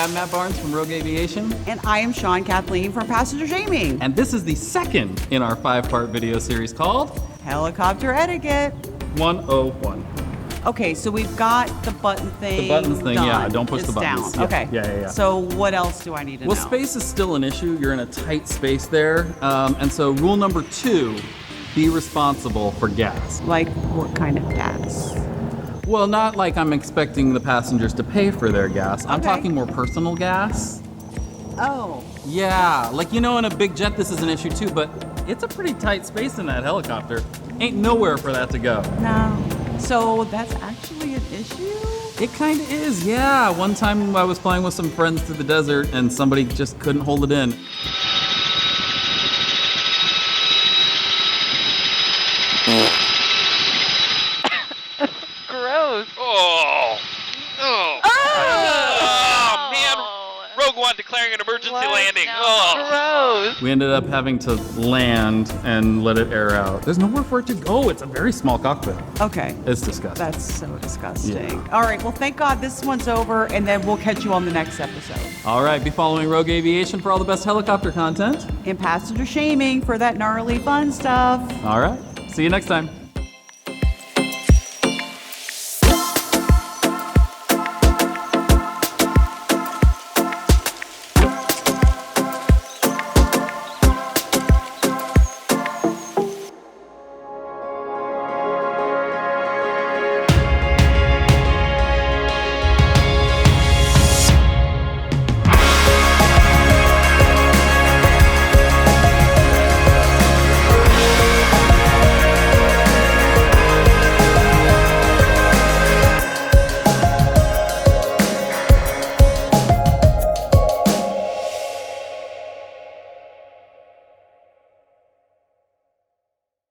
I'm Matt Barnes from Rogue Aviation. And I am Sean Kathleen from Passenger Shaming. And this is the second in our 5-part video series called Helicopter Etiquette. 101. Okay, so we've got the button thing. The buttons thing, done. yeah, don't push It's the buttons. Down. Yeah, Okay. yeah. So what else do I need to know? Well, space is still an issue. You're in a tight space there. And so rule number 2, be responsible for gas. Like what kind of gas? Well, not like I'm expecting the passengers to pay for their gas. I'm Okay. talking more personal gas. Oh. Yeah, like, in a big jet this is an issue too, but it's a pretty tight space in that helicopter. Ain't nowhere for that to go. No. So that's actually an issue? It kind of is, yeah. One time I was flying with some friends through the desert and somebody just couldn't hold it in. Gross. Oh, man. Rogue One declaring an emergency landing. Gross. We ended up having to land and let it air out. There's nowhere for it to go. It's a very small cockpit. Okay. It's disgusting. That's so disgusting. Yeah. All right, well, thank God this one's over, and then we'll catch you on the next episode. All right, be following Rogue Aviation for all the best helicopter content. And Passenger Shaming for that gnarly fun stuff. All right, see you next time.